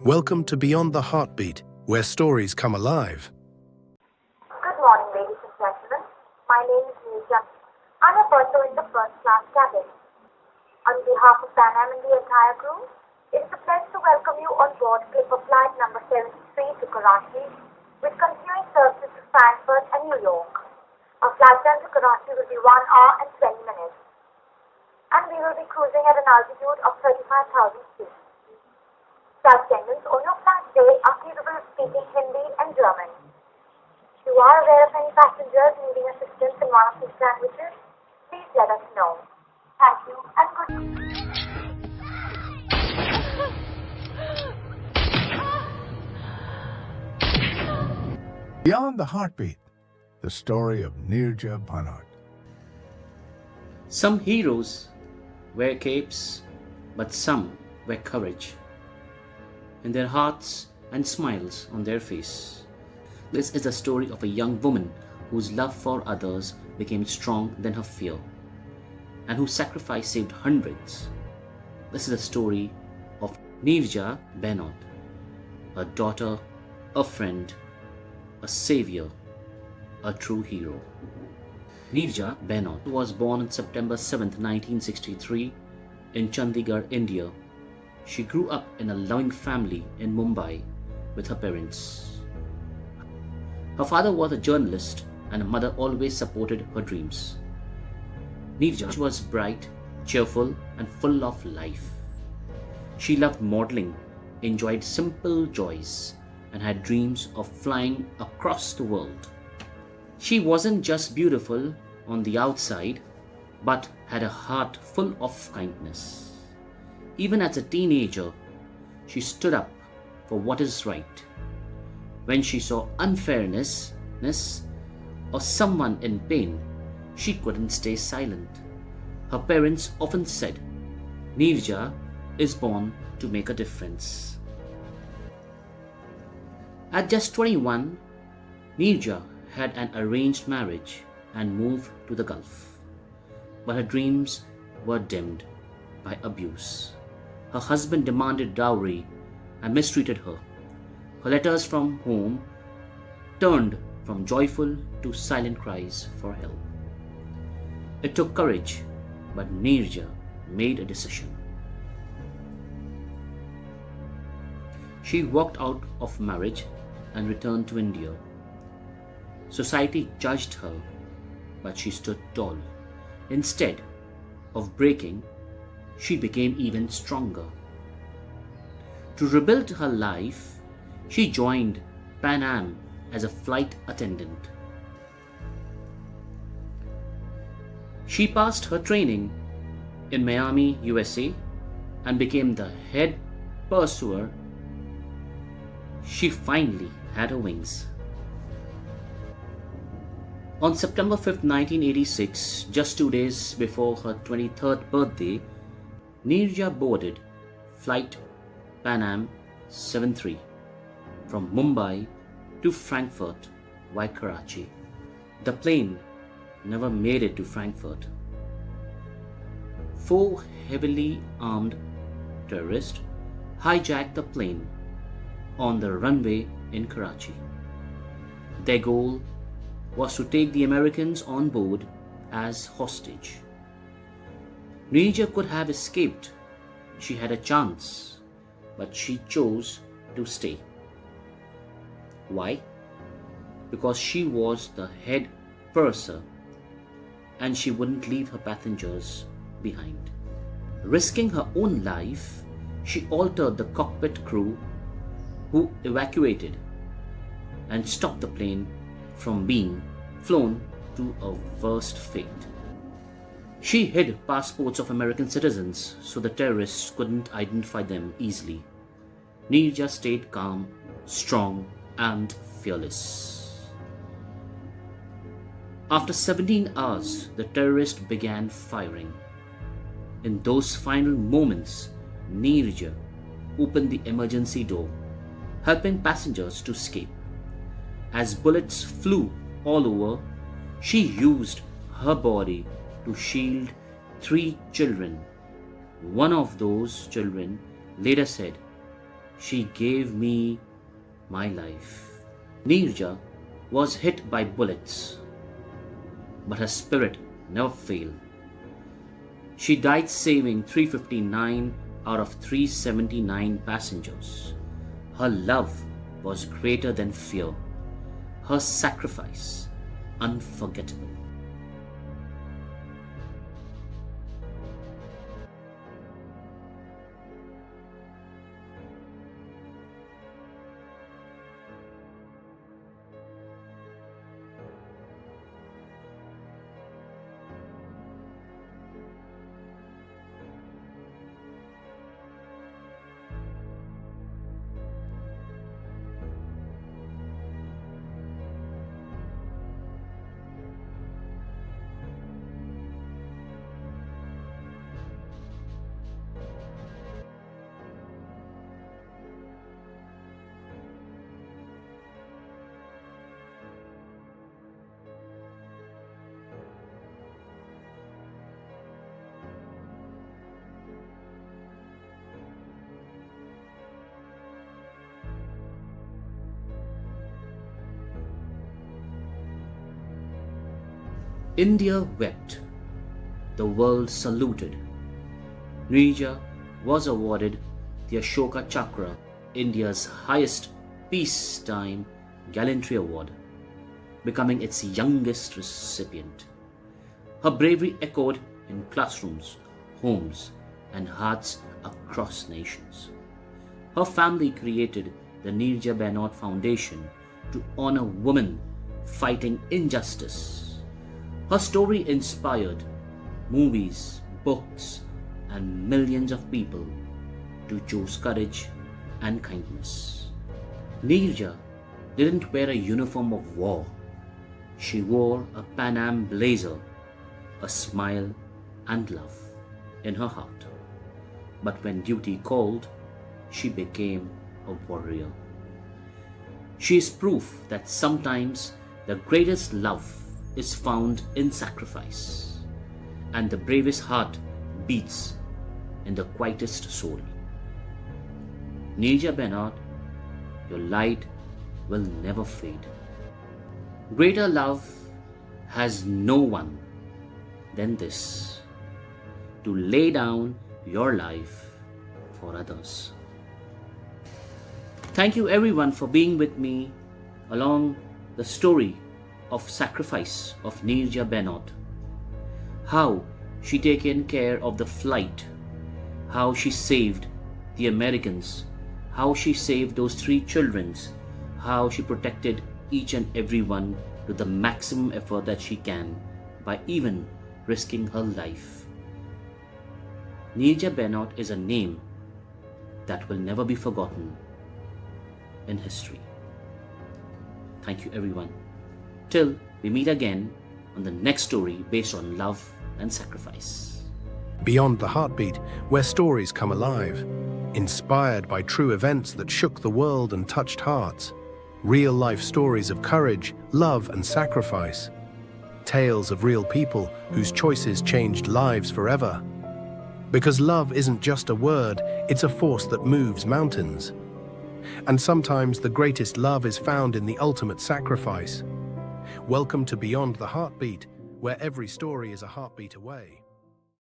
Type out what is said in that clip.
Welcome to Beyond the Heartbeat, where stories come alive. Good morning, ladies and gentlemen. My name is Neerja. I'm a purser in the first class cabin. On behalf of Pan Am and the entire crew, it's a pleasure to welcome you on board Clipper Flight number 73 to Karachi, with continuing services to Frankfurt and New York. Our flight time to Karachi will be 1 hour and 20 minutes, and we will be cruising at an altitude of 35,000 feet. Flight attendants on your flight today are capable of speaking Hindi and German. If you are aware of any passengers needing assistance in one of these languages, please let us know. Thank you and good Beyond the Heartbeat, the story of Neerja Bhanot. Some heroes wear capes, but some wear courage in their hearts and smiles on their face. This is the story of a young woman whose love for others became stronger than her fear, and whose sacrifice saved hundreds. This is the story of Neerja Bhanot, a daughter, a friend, a savior, a true hero. Neerja Bhanot was born on September 7, 1963 in Chandigarh, India. She grew up in a loving family in Mumbai with her parents. Her father was a journalist and her mother always supported her dreams. Neerja was bright, cheerful and full of life. She loved modeling, enjoyed simple joys and had dreams of flying across the world. She wasn't just beautiful on the outside, but had a heart full of kindness. Even as a teenager, she stood up for what is right. When she saw unfairness or someone in pain, she couldn't stay silent. Her parents often said, "Neerja is born to make a difference." At just 21, Neerja had an arranged marriage and moved to the Gulf. But her dreams were dimmed by abuse. Her husband demanded dowry and mistreated her. Her letters from home turned from joyful to silent cries for help. It took courage, but Neerja made a decision. She walked out of marriage and returned to India. Society judged her, but she stood tall. Instead of breaking, she became even stronger. To rebuild her life, she joined Pan Am as a flight attendant. She passed her training in Miami, USA, and became the head pursuer. She finally had her wings. On September 5, 1986, just 2 days before her 23rd birthday, Neerja boarded flight Pan Am 73 from Mumbai to Frankfurt via Karachi. The plane never made it to Frankfurt. 4 heavily armed terrorists hijacked the plane on the runway in Karachi. Their goal was to take the Americans on board as hostage. Neerja could have escaped. She had a chance, but she chose to stay. Why? Because she was the head purser and she wouldn't leave her passengers behind. Risking her own life, she altered the cockpit crew, who evacuated and stopped the plane from being flown to a worst fate. She hid passports of American citizens so the terrorists couldn't identify them easily. Neerja stayed calm, strong, and fearless. After 17 hours, the terrorists began firing. In those final moments, Neerja opened the emergency door, helping passengers to escape. As bullets flew all over, she used her body to shield 3 children. One of those children later said she gave me my life. Neerja was hit by bullets, but her spirit never failed. She died saving 359 out of 379 passengers. Her love was greater than fear. Her sacrifice unforgettable. India wept. The world saluted. Neerja was awarded the Ashoka Chakra, India's highest peacetime gallantry award, becoming its youngest recipient. Her bravery echoed in classrooms, homes, and hearts across nations. Her family created the Neerja Bhanot Foundation to honor women fighting injustice. Her story inspired movies, books, and millions of people to choose courage and kindness. Neerja didn't wear a uniform of war. She wore a Pan Am blazer, a smile and love in her heart. But when duty called, she became a warrior. She is proof that sometimes the greatest love is found in sacrifice, and the bravest heart beats in the quietest soul. Neerja Bhanot, your light will never fade. Greater love has no one than this, to lay down your life for others. Thank you everyone for being with me along the story of sacrifice of Neerja Bhanot. How she taken care of the flight, how she saved the Americans, how she saved those 3 children, how she protected each and every one to the maximum effort that she can by even risking her life. Neerja Bhanot is a name that will never be forgotten in history. Thank you everyone. Till we meet again on the next story based on love and sacrifice. Beyond the Heartbeat, where stories come alive, inspired by true events that shook the world and touched hearts. Real-life stories of courage, love and sacrifice. Tales of real people whose choices changed lives forever. Because love isn't just a word, it's a force that moves mountains. And sometimes the greatest love is found in the ultimate sacrifice. Welcome to Beyond the Heartbeat, where every story is a heartbeat away.